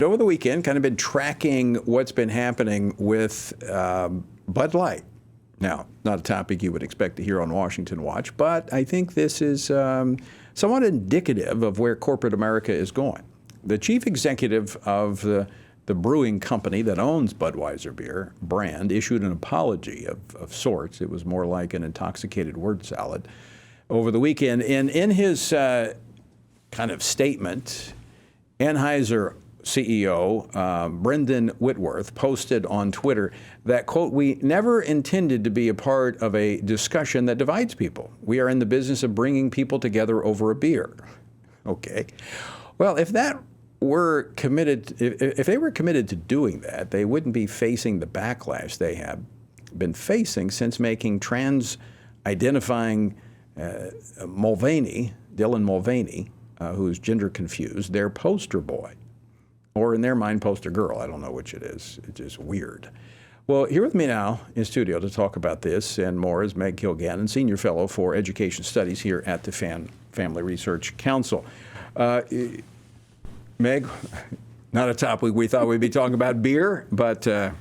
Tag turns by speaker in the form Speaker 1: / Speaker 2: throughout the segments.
Speaker 1: Over the weekend, kind of been tracking what's been happening with Bud Light. Now, not a topic you would expect to hear on Washington Watch, but I think this is somewhat indicative of where corporate America is going. The chief executive of the brewing company that owns Budweiser beer brand issued an apology of sorts. It was more like an intoxicated word salad over the weekend. And in his kind of statement, Anheuser CEO Brendan Whitworth posted on Twitter that, quote, "We never intended to be a part of a discussion that divides people. We are in the business of bringing people together over a beer." Okay. Well, if they were committed to doing that, they wouldn't be facing the backlash they have been facing since making trans-identifying Dylan Mulvaney, who's gender confused, their poster boy. Or in their mind, poster girl. I don't know which it is. It's just weird. Well, here with me now in studio to talk about this and more is Meg Kilgannon, Senior Fellow for Education Studies here at the Family Research Council. Meg, not a topic we thought we'd be talking about beer, but I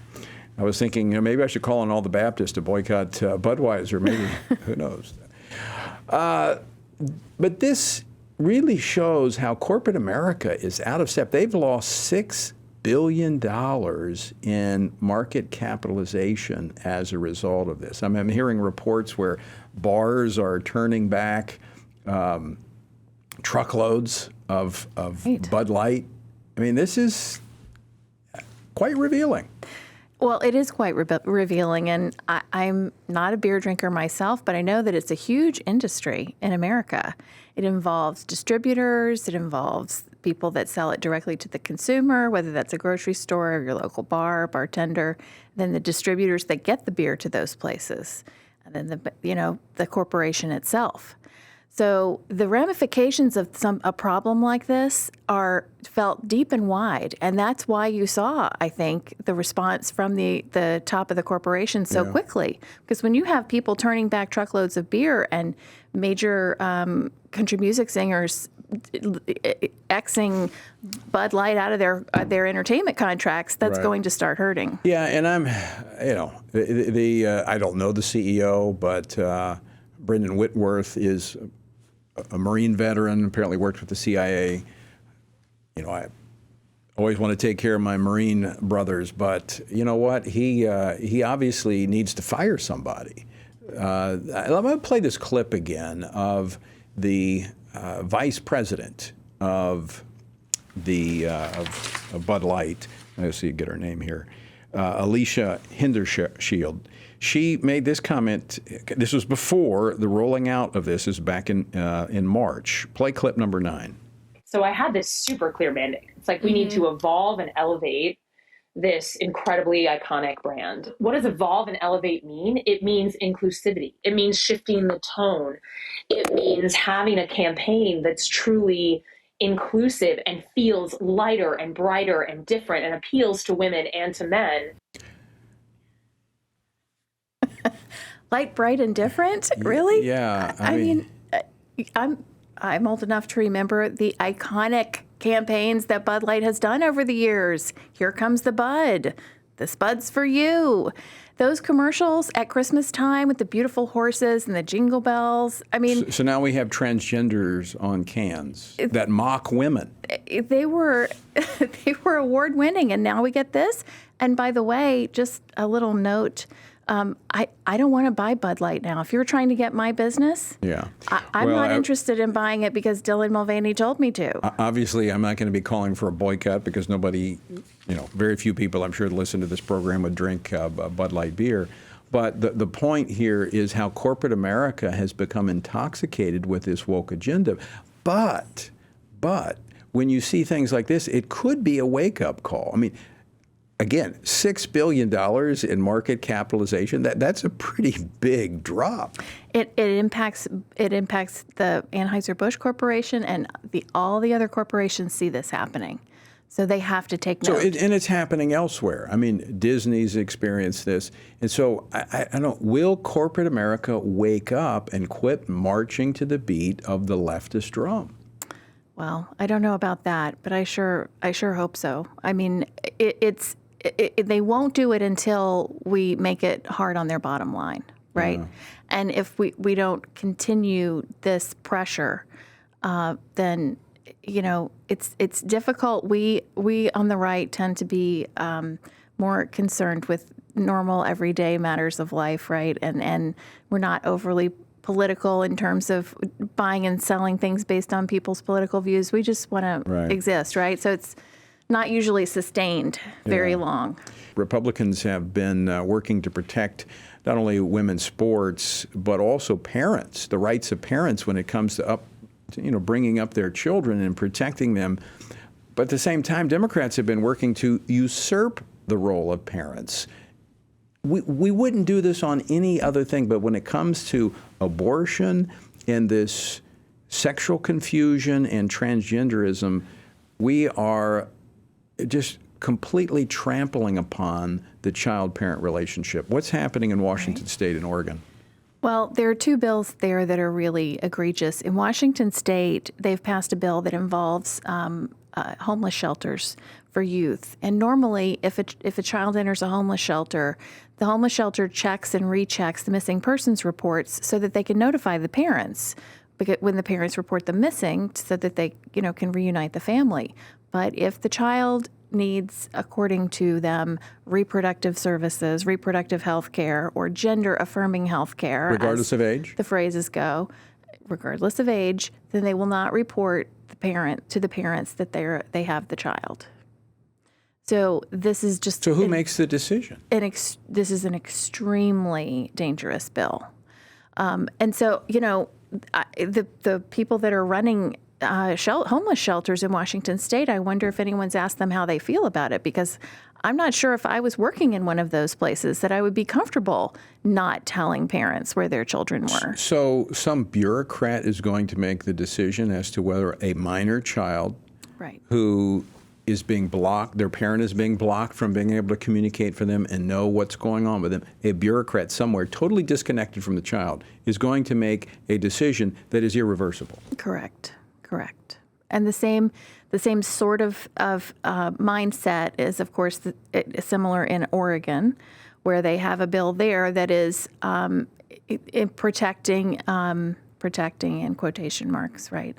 Speaker 1: was thinking maybe I should call on all the Baptists to boycott Budweiser. Maybe, who knows? But this really shows how corporate America is out of step. They've lost $6 billion in market capitalization as a result of this. I'm hearing reports where bars are turning back truckloads of right. Bud Light. I mean, this is quite revealing.
Speaker 2: Well, it is quite revealing, and I'm not a beer drinker myself, but I know that it's a huge industry in America. It involves distributors, it involves people that sell it directly to the consumer, whether that's a grocery store or your local bar, bartender, then the distributors that get the beer to those places, and then the corporation itself. So the ramifications of a problem like this are felt deep and wide, and that's why you saw, I think, the response from the top of the corporation so quickly. Because when you have people turning back truckloads of beer and major country music singers Xing Bud Light out of their entertainment contracts, that's right. going to start hurting.
Speaker 1: Yeah, and I'm, I don't know the CEO, but Brendan Whitworth is a Marine veteran, apparently worked with the CIA. I always want to take care of my Marine brothers, but you know what? He obviously needs to fire somebody. I'm going to play this clip again of the vice president of Bud Light. Let's see, get her name here. Alicia Hindershield. She made this comment. This was before the rolling out of this. Is back in March. Play clip number 9.
Speaker 3: So I had this super clear mandate. It's like we need to evolve and elevate this incredibly iconic brand. What does evolve and elevate mean? It means inclusivity. It means shifting the tone. It means having a campaign that's truly inclusive and feels lighter and brighter and different and appeals to women and to men.
Speaker 2: Light, bright, and different? Really?
Speaker 1: Yeah.
Speaker 2: I mean, I'm old enough to remember the iconic campaigns that Bud Light has done over the years. Here comes the Bud. This Bud's for you. Those commercials at Christmas time with the beautiful horses and the jingle bells. I mean,
Speaker 1: so now we have transgenders on cans that mock women.
Speaker 2: They were award-winning, and now we get this. And by the way, just a little note. I don't want to buy Bud Light now. If you're trying to get my business, I'm not interested in buying it because Dylan Mulvaney told me to.
Speaker 1: Obviously, I'm not going to be calling for a boycott because nobody, very few people, I'm sure, that listen to this program would drink Bud Light beer. But the point here is how corporate America has become intoxicated with this woke agenda. But when you see things like this, it could be a wake-up call. I mean, again, $6 billion in market capitalization, that's a pretty big drop.
Speaker 2: It impacts the Anheuser-Busch Corporation, and all the other corporations see this happening. So they have to take note.
Speaker 1: And it's happening elsewhere. I mean, Disney's experienced this. And so I don't, will corporate America wake up and quit marching to the beat of the leftist drum?
Speaker 2: Well, I don't know about that, but I sure hope so. I mean, they won't do it until we make it hard on their bottom line, right? And if we don't continue this pressure, then it's difficult. We on the right tend to be more concerned with normal everyday matters of life, right? And we're not overly political in terms of buying and selling things based on people's political views. We just want to exist, right? So it's not usually sustained very long.
Speaker 1: Republicans have been working to protect not only women's sports, but also parents, the rights of parents when it comes to bringing up their children and protecting them. But at the same time, Democrats have been working to usurp the role of parents. We wouldn't do this on any other thing, but when it comes to abortion and this sexual confusion and transgenderism, we are just completely trampling upon the child-parent relationship. What's happening in Washington State and Oregon?
Speaker 2: Well, there are two bills there that are really egregious. In Washington State, they've passed a bill that involves homeless shelters for youth. And normally, if a child enters a homeless shelter, the homeless shelter checks and rechecks the missing persons reports so that they can notify the parents when the parents report them missing, so that they can reunite the family. But if the child needs, according to them, reproductive services, reproductive health care, or gender-affirming health care,
Speaker 1: regardless of age,
Speaker 2: the phrases go, regardless of age, then they will not report to the parents that they have the child. So this is just...
Speaker 1: So who makes the decision?
Speaker 2: This is an extremely dangerous bill. And so, the people that are running homeless shelters in Washington State, I wonder if anyone's asked them how they feel about it, because I'm not sure if I was working in one of those places that I would be comfortable not telling parents where their children were.
Speaker 1: So some bureaucrat is going to make the decision as to whether a minor child who is being blocked, their parent is being blocked from being able to communicate for them and know what's going on with them. A bureaucrat somewhere totally disconnected from the child is going to make a decision that is irreversible.
Speaker 2: Correct. And the same sort of mindset is, of course, similar in Oregon, where they have a bill there that is protecting in quotation marks, right?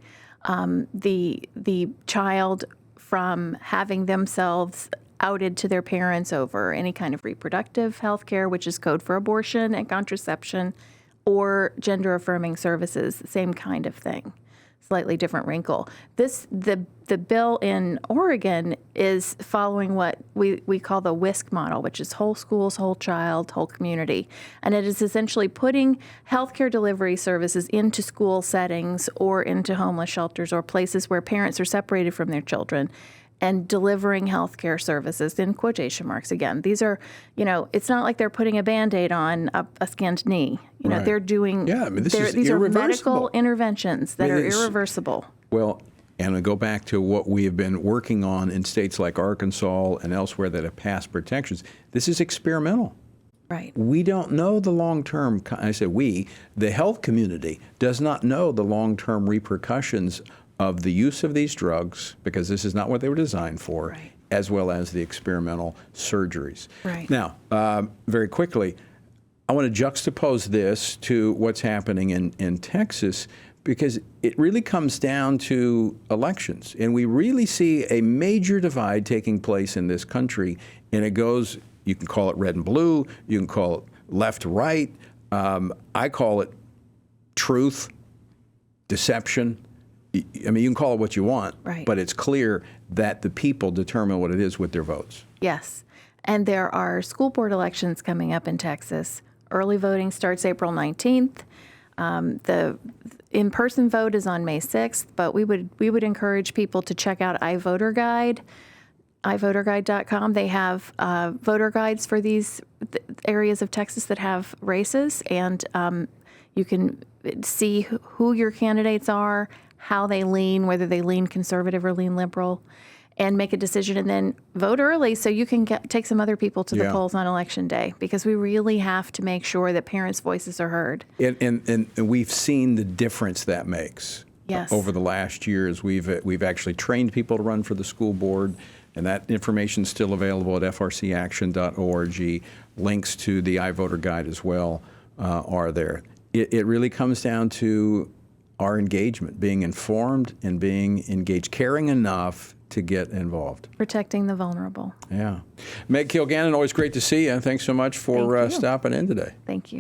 Speaker 2: The child from having themselves outed to their parents over any kind of reproductive health care, which is code for abortion and contraception, or gender-affirming services, same kind of thing. Slightly different wrinkle. The bill in Oregon is following what we call the WISC model, which is whole schools, whole child, whole community. And it is essentially putting healthcare delivery services into school settings or into homeless shelters or places where parents are separated from their children, and delivering healthcare services in quotation marks. Again, these are, it's not like they're putting a Band-Aid on a skinned knee. They're doing, these are medical interventions that are irreversible.
Speaker 1: Well, and I go back to what we have been working on in states like Arkansas and elsewhere that have passed protections. This is experimental.
Speaker 2: Right.
Speaker 1: We don't know the long-term, I say we, the health community does not know the long-term repercussions of the use of these drugs, because this is not what they were designed for, as well as the experimental surgeries.
Speaker 2: Right.
Speaker 1: Now, very quickly, I want to juxtapose this to what's happening in Texas, because it really comes down to elections. And we really see a major divide taking place in this country. And it goes, you can call it red and blue, you can call it left, right. I call it truth, deception. I mean, you can call it what you want, but it's clear that the people determine what it is with their votes.
Speaker 2: Yes. And there are school board elections coming up in Texas. Early voting starts April 19th. The in-person vote is on May 6th, but we would encourage people to check out iVoterGuide, iVoterGuide.com. They have voter guides for these areas of Texas that have races, and you can see who your candidates are, how they lean, whether they lean conservative or lean liberal, and make a decision, and then vote early so you can take some other people to the polls on Election Day, because we really have to make sure that parents' voices are heard.
Speaker 1: And we've seen the difference that makes.
Speaker 2: Yes.
Speaker 1: over the last years. We've actually trained people to run for the school board, and that information is still available at frcaction.org. Links to the iVoter Guide as well are there. It really comes down to our engagement, being informed and being engaged, caring enough to get involved.
Speaker 2: Protecting the vulnerable.
Speaker 1: Yeah. Meg Kilgannon, always great to see you. Thanks so much for
Speaker 2: Thank you.
Speaker 1: stopping in today.
Speaker 2: Thank you.